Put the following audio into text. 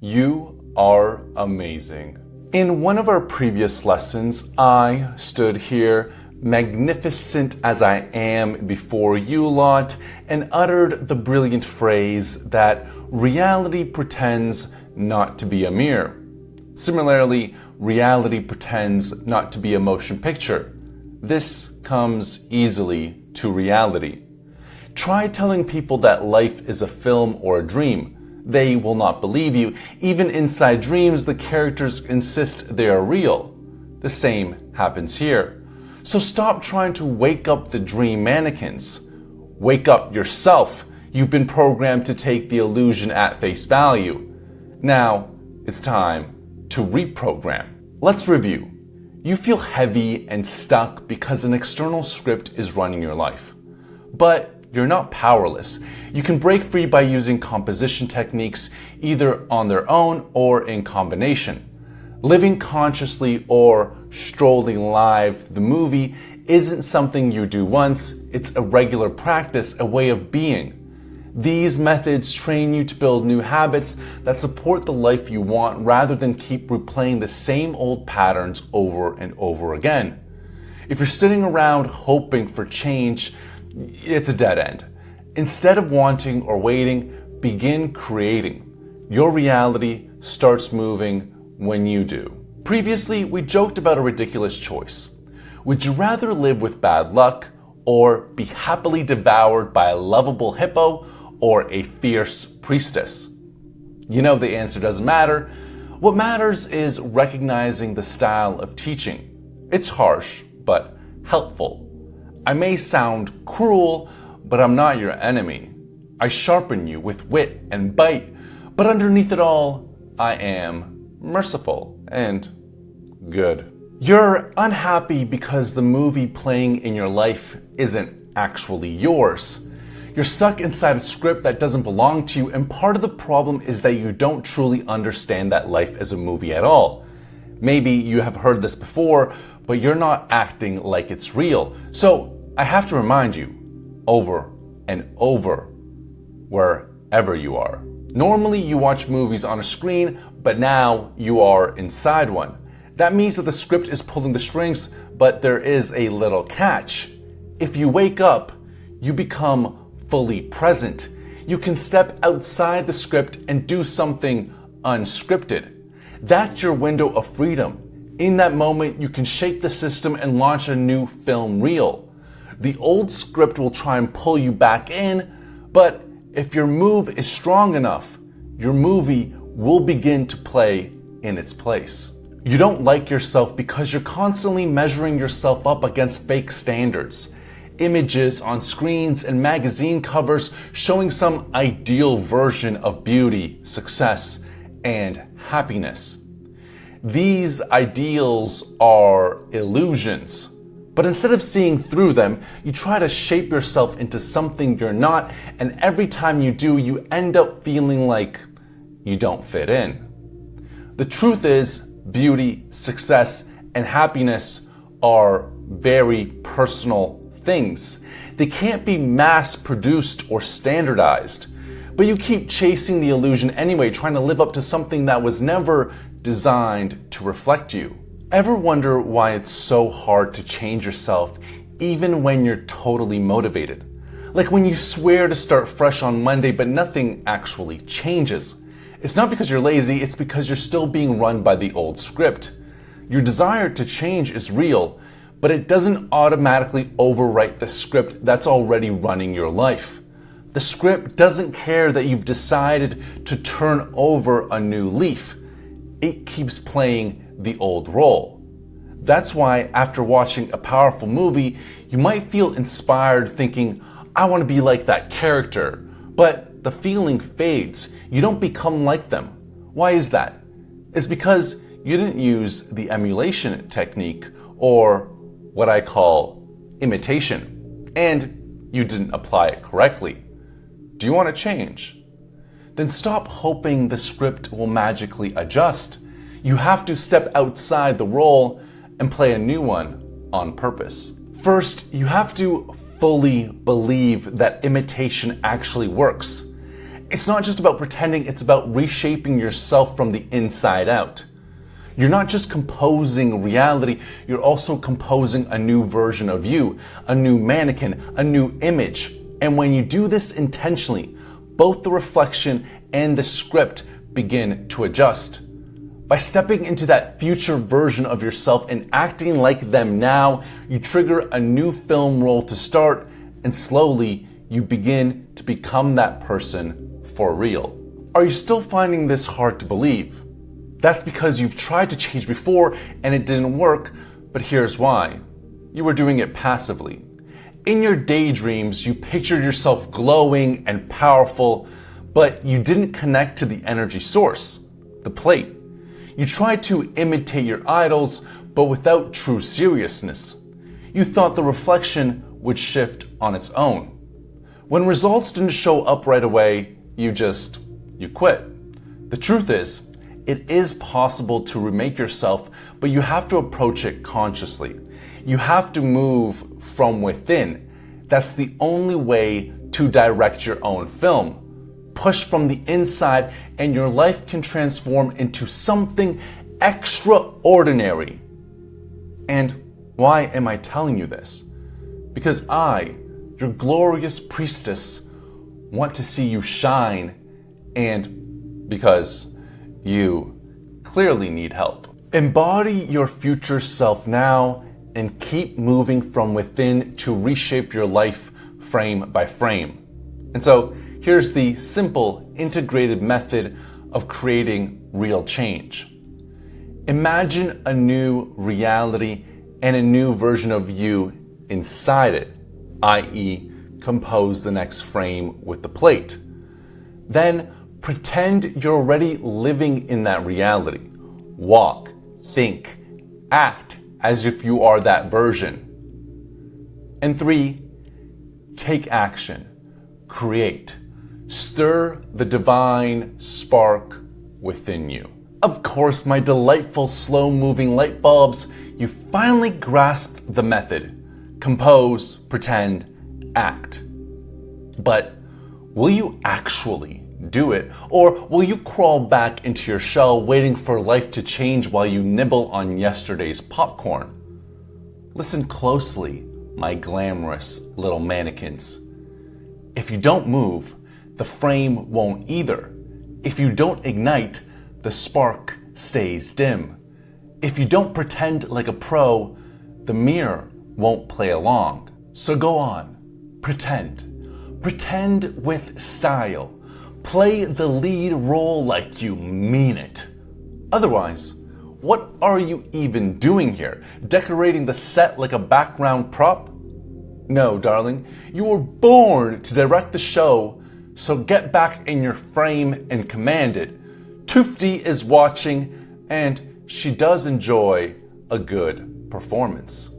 You are amazing. In one of our previous lessons, I stood here, magnificent as I am before you lot, and uttered the brilliant phrase that reality pretends not to be a mirror. Similarly, reality pretends not to be a motion picture. This comes easily to reality. Try telling people that life is a film or a dream. They will not believe you. Even inside dreams, the characters insist they are real. The same happens here. So stop trying to wake up the dream mannequins. Wake up yourself. You've been programmed to take the illusion at face value. Now, it's time to reprogram. Let's review. You feel heavy and stuck because an external script is running your life. But you're not powerless. You can break free by using composition techniques either on their own or in combination. Living consciously or strolling live through the movie isn't something you do once, it's a regular practice, a way of being. These methods train you to build new habits that support the life you want rather than keep replaying the same old patterns over and over again. If you're sitting around hoping for change, it's a dead end. Instead of wanting or waiting, begin creating. Your reality starts moving when you do. Previously, we joked about a ridiculous choice. Would you rather live with bad luck or be happily devoured by a lovable hippo or a fierce priestess? You know the answer doesn't matter. What matters is recognizing the style of teaching. It's harsh, but helpful. I may sound cruel, but I'm not your enemy. I sharpen you with wit and bite, but underneath it all, I am merciful and good. You're unhappy because the movie playing in your life isn't actually yours. You're stuck inside a script that doesn't belong to you, and part of the problem is that you don't truly understand that life is a movie at all. Maybe you have heard this before, but you're not acting like it's real. So I have to remind you, over and over, wherever you are. Normally you watch movies on a screen, but now you are inside one. That means that the script is pulling the strings, but there is a little catch. If you wake up, you become fully present. You can step outside the script and do something unscripted. That's your window of freedom. In that moment, you can shake the system and launch a new film reel. The old script will try and pull you back in, but if your move is strong enough, your movie will begin to play in its place. You don't like yourself because you're constantly measuring yourself up against fake standards. Images on screens and magazine covers showing some ideal version of beauty, success, and happiness. These ideals are illusions. But instead of seeing through them, you try to shape yourself into something you're not, and every time you do, you end up feeling like you don't fit in. The truth is, beauty, success, and happiness are very personal things. They can't be mass-produced or standardized. But you keep chasing the illusion anyway, trying to live up to something that was never designed to reflect you. Ever wonder why it's so hard to change yourself even when you're totally motivated? Like when you swear to start fresh on Monday but nothing actually changes. It's not because you're lazy, it's because you're still being run by the old script. Your desire to change is real, but it doesn't automatically overwrite the script that's already running your life. The script doesn't care that you've decided to turn over a new leaf. It keeps playing the old role. That's why after watching a powerful movie, you might feel inspired thinking, I want to be like that character. But the feeling fades. You don't become like them. Why is that? It's because you didn't use the emulation technique, or what I call imitation, and you didn't apply it correctly. Do you want to change? Then stop hoping the script will magically adjust. You have to step outside the role and play a new one on purpose. First, you have to fully believe that imitation actually works. It's not just about pretending, it's about reshaping yourself from the inside out. You're not just composing reality, you're also composing a new version of you, a new mannequin, a new image. And when you do this intentionally, both the reflection and the script begin to adjust. By stepping into that future version of yourself and acting like them now, you trigger a new film roll to start, and slowly you begin to become that person for real. Are you still finding this hard to believe? That's because you've tried to change before and it didn't work, but here's why. You were doing it passively. In your daydreams, you pictured yourself glowing and powerful, but you didn't connect to the energy source, the plate. You tried to imitate your idols, but without true seriousness. You thought the reflection would shift on its own. When results didn't show up right away, you quit. The truth is, it is possible to remake yourself, but you have to approach it consciously. You have to move from within. That's the only way to direct your own film. Push from the inside and your life can transform into something extraordinary. And why am I telling you this? Because I, your glorious priestess, want to see you shine, and because you clearly need help. Embody your future self now and keep moving from within to reshape your life frame by frame. And so here's the simple integrated method of creating real change. Imagine a new reality and a new version of you inside it, i.e., compose the next frame with the plate. Then pretend you're already living in that reality. Walk, think, act as if you are that version. And 3, take action, create, stir the divine spark within you. Of course, my delightful slow-moving light bulbs, you finally grasped the method. Compose, pretend, act. But will you actually do it? Or will you crawl back into your shell waiting for life to change while you nibble on yesterday's popcorn? Listen closely, my glamorous little mannequins. If you don't move, the frame won't either. If you don't ignite, the spark stays dim. If you don't pretend like a pro, the mirror won't play along. So go on. Pretend. Pretend with style. Play the lead role like you mean it. Otherwise, what are you even doing here? Decorating the set like a background prop? No, darling, you were born to direct the show, so get back in your frame and command it. Tufti is watching, and she does enjoy a good performance.